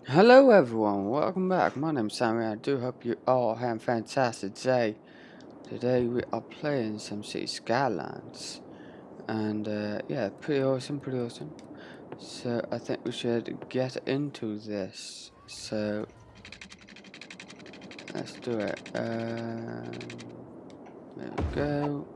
Hello everyone, welcome back. My name's Sam ReaN. I do hope you all have a fantastic day. Today we are playing some city Skylines. And yeah, pretty awesome, pretty awesome. So I think we should get into this. So let's do it. There we go.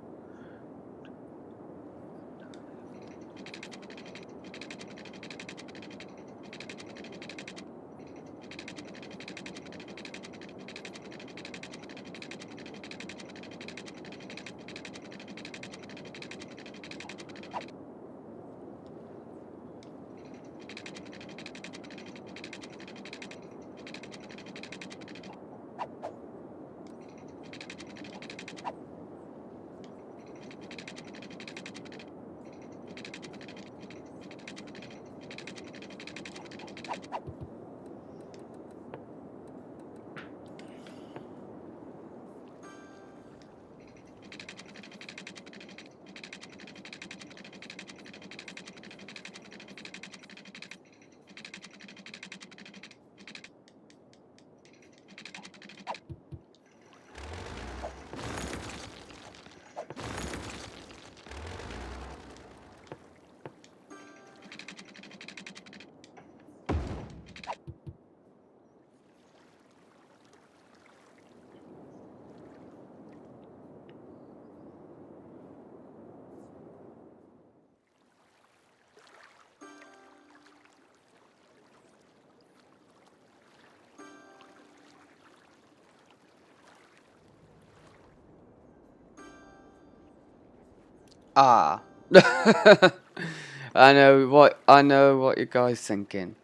Ah. I know what you guys thinking.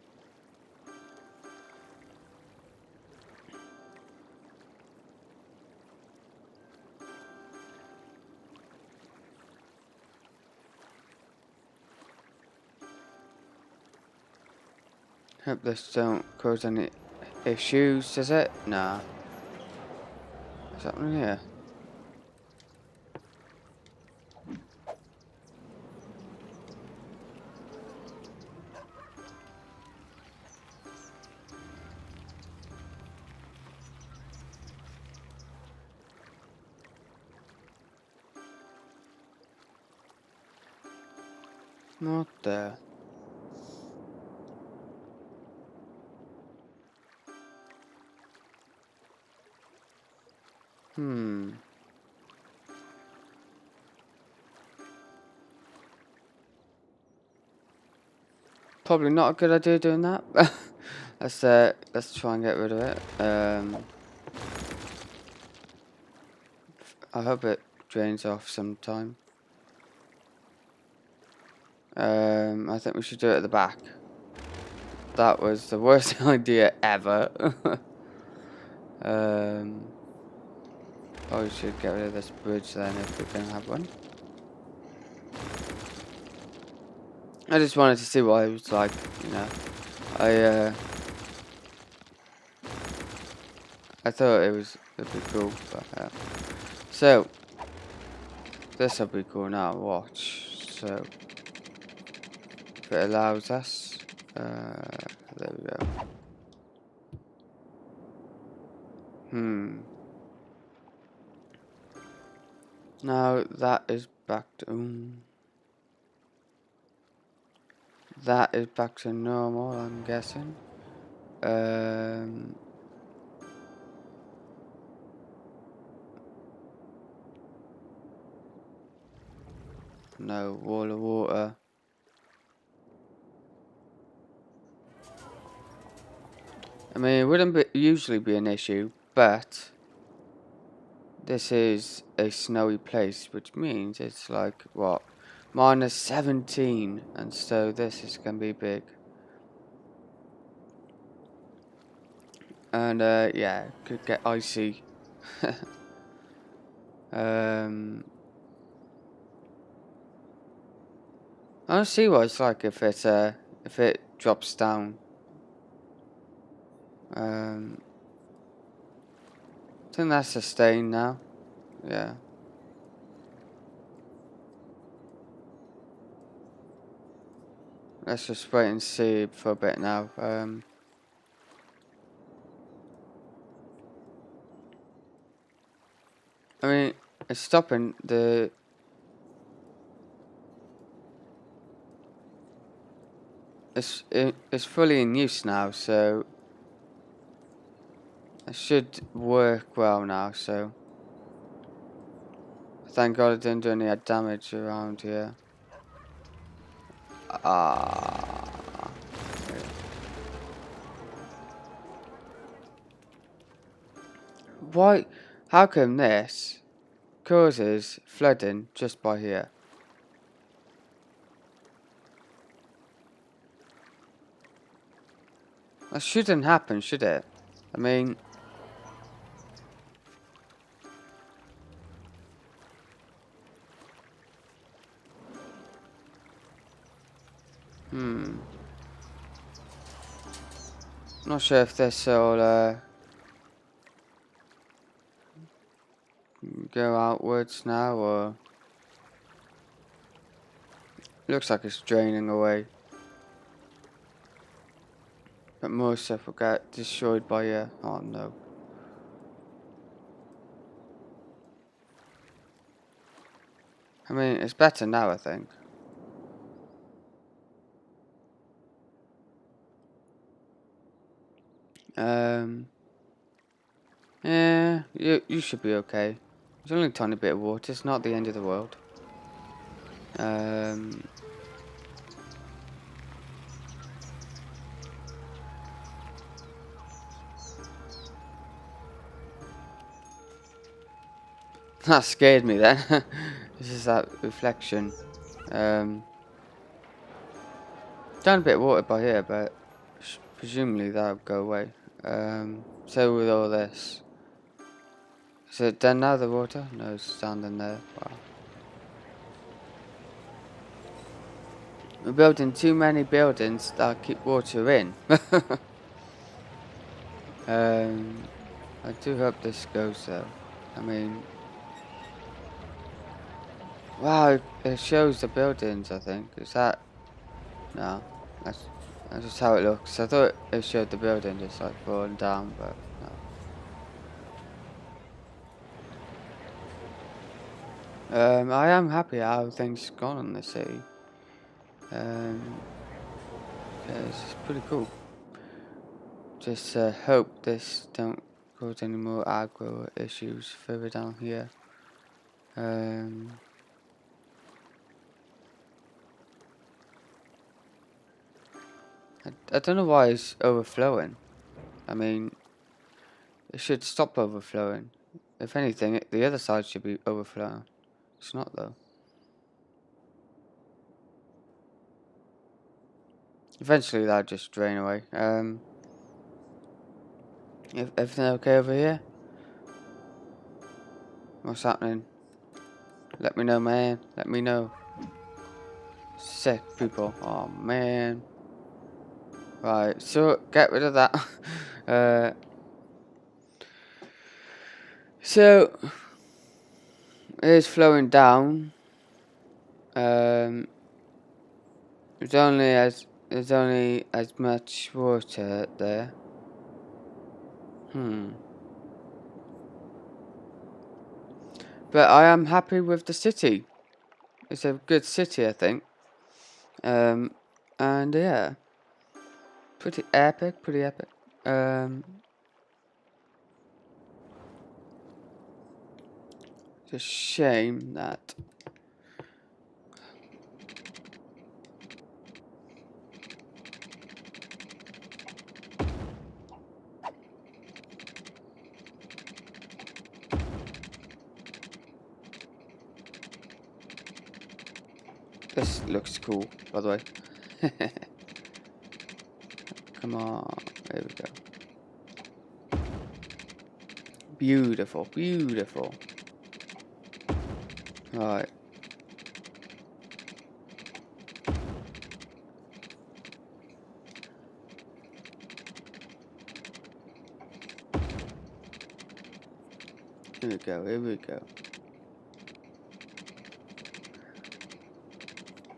Hope this don't cause any issues, does it? Nah. What's happening here? What the? Hmm. Probably not a good idea doing that. Let's try and get rid of it. I hope it drains off sometime. I think we should do it at the back. That was the worst idea ever. Oh, we should get rid of this bridge then if we can have one. I just wanted to see what it was like, you know. I thought it'd be cool, but so this will be cool now. Watch. So if it allows us, there we go. Now that is back to that is back to normal, I'm guessing. No wall of water. I mean, it wouldn't usually be an issue, but this is a snowy place, which means it's like what, -17, and so this is gonna be big. And yeah, could get icy. I don't see what it's like if it drops down. I think that's sustained now. Yeah. Let's just wait and see for a bit now. I mean, it's stopping the... It's fully in use now, so it should work well now, so thank God it didn't do any damage around here. Ah. Why? How come this causes flooding just by here? That shouldn't happen, should it? I mean... Not sure if this will go outwards now, or... Looks like it's draining away. But more stuff will get destroyed by here. Oh no. I mean, it's better now, I think. Yeah, you should be okay. It's only a tiny bit of water. It's not the end of the world. That scared me then. This is that reflection. Down a bit of water by here, but presumably that'll go away. So with all this, is it done now, the water? No, it's standing there. Wow. We're building too many buildings that keep water in. I do hope this goes though. I mean, wow, it shows the buildings, I think. Is that? No, that's just how it looks. I thought it showed the building just like falling down, but no. I am happy how things gone in the city. Yeah, it's pretty cool. Just hope this don't cause any more aggro issues further down here. I don't know why it's overflowing. I mean, it should stop overflowing. If anything, the other side should be overflowing. It's not though. Eventually that'll just drain away. Everything okay over here? What's happening? Let me know, man. Let me know. Sick people. Oh man. Right, so get rid of that. So it is flowing down. There's only as much water there. But I am happy with the city. It's a good city, I think. And yeah, pretty epic. It's a shame that this looks cool, by the way. Come on, there we go. Beautiful. Right. Here we go.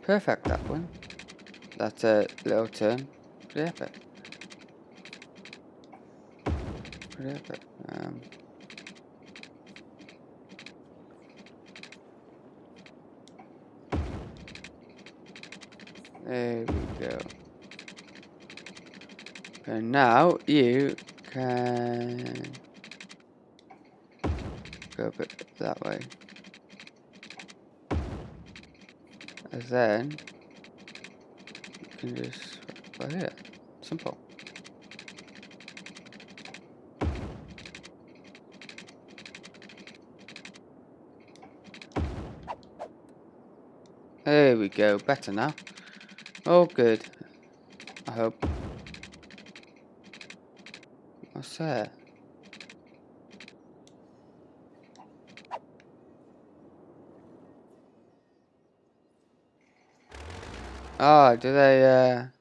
Perfect, that one. That's a little turn. Pretty epic. There we go. And now you can go a bit that way. And then you can just right here. Simple. There we go. Better now. Oh, good. I hope. What's that? Oh, do they, are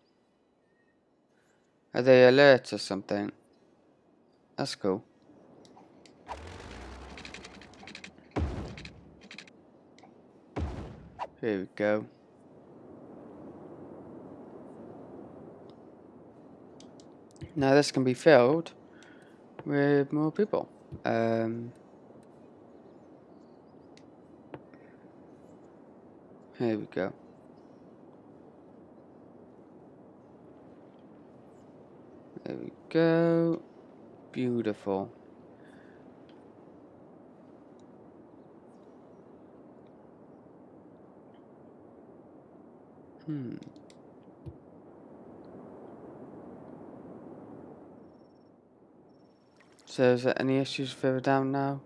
they alerts or something? That's cool. Here we go. Now this can be filled with more people. Here we go. There we go. Beautiful. So is there any issues further down now?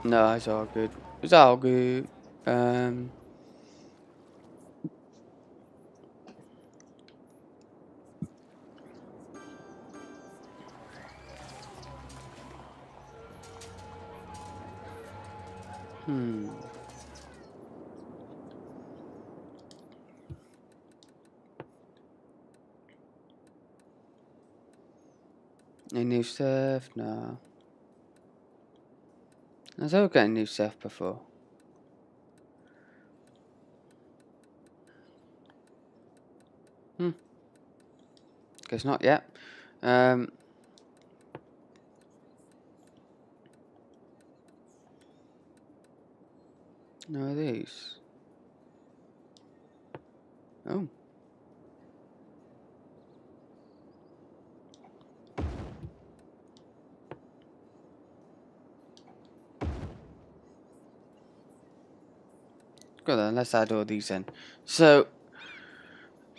No, it's all good. It's all good. Any new stuff? No. I was ever getting new stuff before. Guess not yet. No of these. Oh. Good then, let's add all these in. So,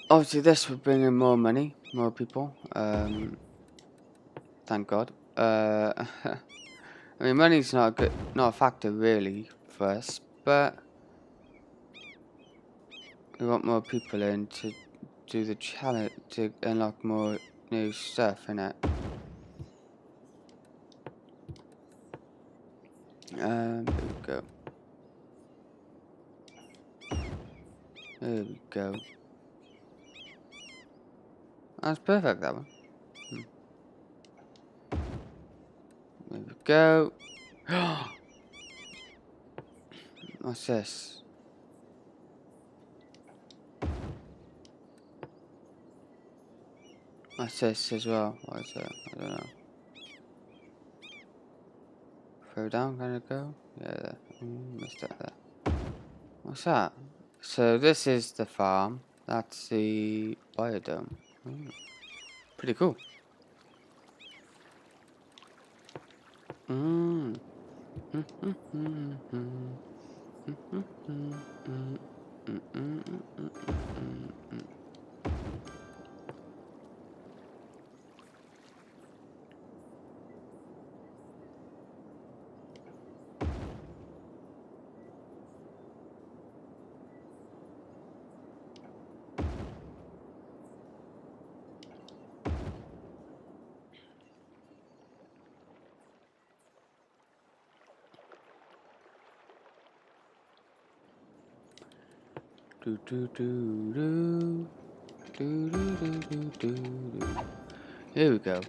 obviously this will bring in more money, more people. Thank God. I mean, money's not a factor really for us, but we want more people in to do the challenge, to unlock more new stuff in it. There we go. There we go. That's perfect, that one. There we go. What's this? What's this as well? What is it? I don't know. Throw down, can it go? Yeah, there. Missed that there. What's that? So this is the farm. That's the biodome. Pretty cool. Do do do do do do do do do. Here we go.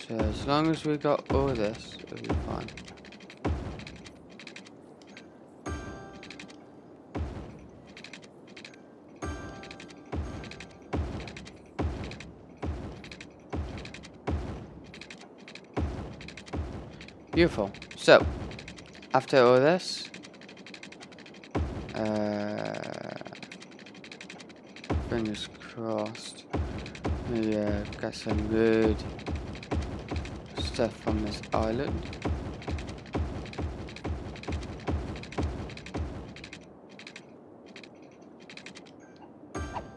So as long as we got all this, it'll be fine. Beautiful. So after all this, Fingers crossed. Yeah, got some good stuff from this island.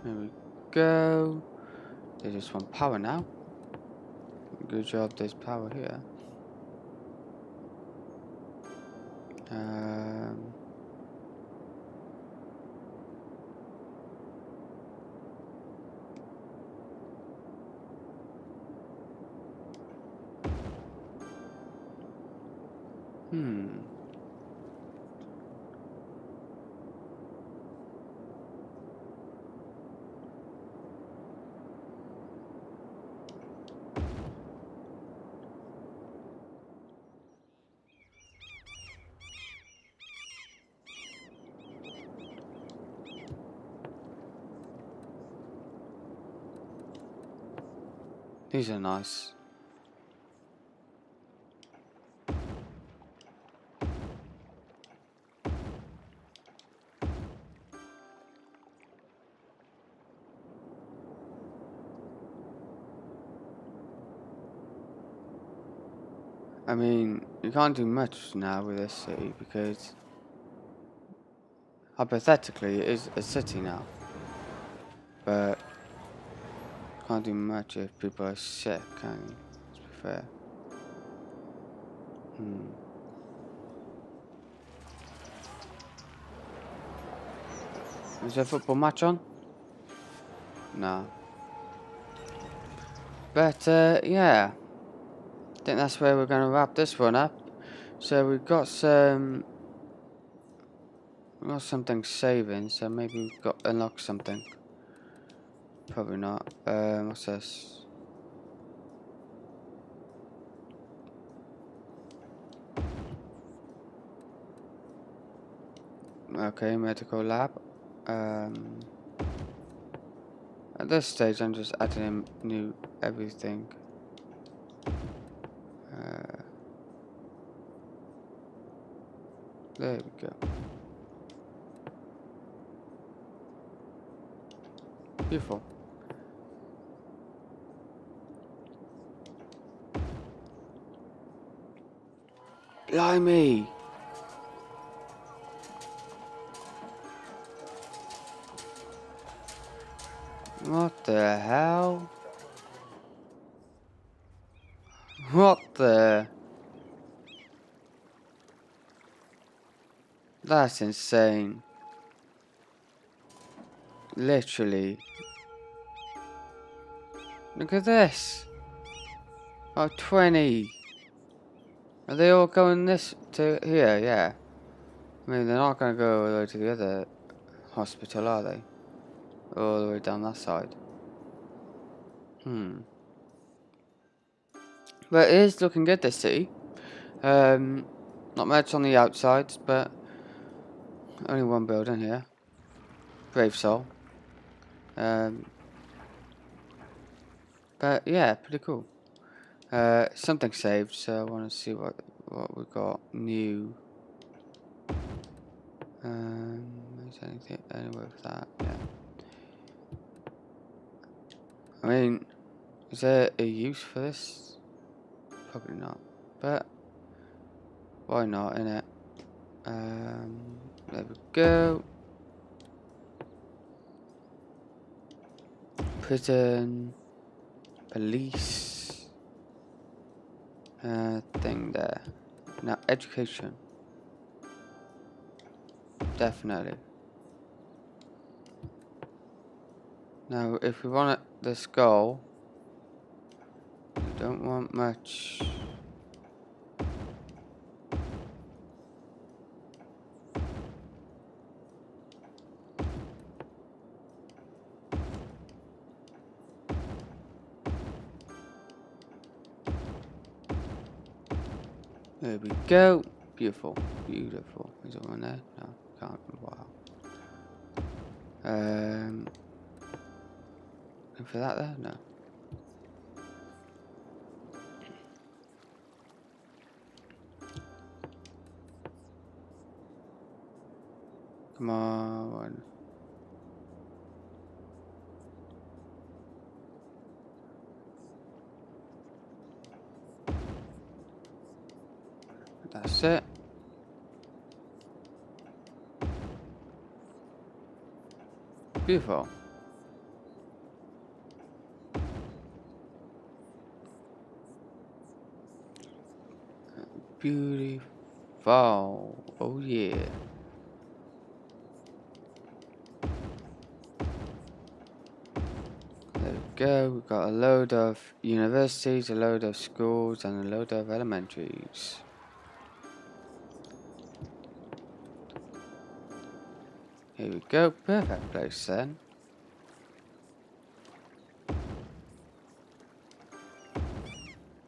There we go. They just want power now. Good job, there's power here. These are nice. I mean, you can't do much now with this city because hypothetically it is a city now. But can't do much if people are sick, can you? Let's be fair. Is there a football match on? No. But yeah, I think that's where we're going to wrap this one up. So we've got something saving, so maybe we've got unlocked something. Probably not. What's this? Okay, medical lab. At this stage, I'm just adding in new everything. There we go. Beautiful. Blimey! What the hell? What the? That's insane. Literally. Look at this. Oh, 20. Are they all going this to here? Yeah. I mean, they're not going to go all the way to the other hospital, are they? All the way down that side. But it is looking good, this city. Not much on the outside, but only one building here. Brave soul. But yeah, pretty cool. Something saved, so I want to see what we got new. Is anything anywhere with that? Yeah. I mean, is there a use for this? Probably not. But why not, innit? There we go. Prison, police, thing there. Now education. Definitely. Now, if we want this goal, we don't want much. There we go. Beautiful, beautiful. Is it one there? No, can't. Wow. And for that there? No. Come on. one. That's it. Beautiful. Beautiful. Oh yeah. There we go. We've got a load of universities, a load of schools, and a load of elementaries. Here we go. Perfect place then.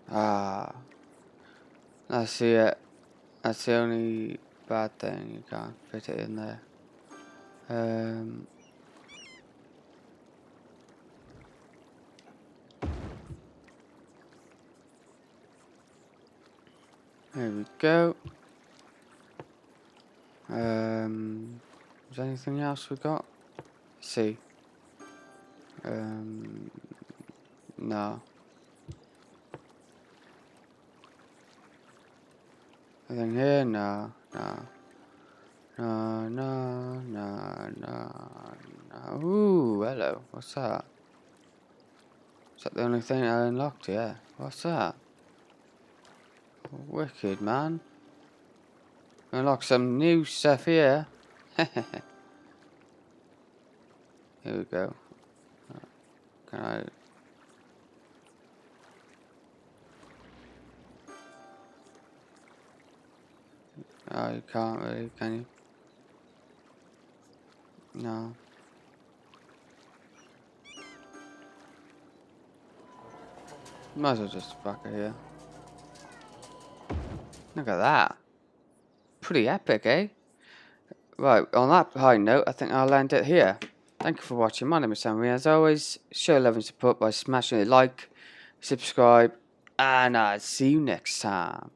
Ah. That's the only bad thing. You can't fit it in there. There we go. Is there anything else we got? Let's see. No. Anything here? No. No. Ooh, hello. What's that? Is that the only thing I unlocked? Yeah. What's that? Wicked, man. Unlock some new stuff here. Here we go. Can I... Oh, you can't really, can you? No. Might as well just back her here. Look at that. Pretty epic, eh? Right, on that high note, I think I'll end it here. Thank you for watching. My name is Sam ReaN. As always, show love and support by smashing a like, subscribe, and I'll see you next time.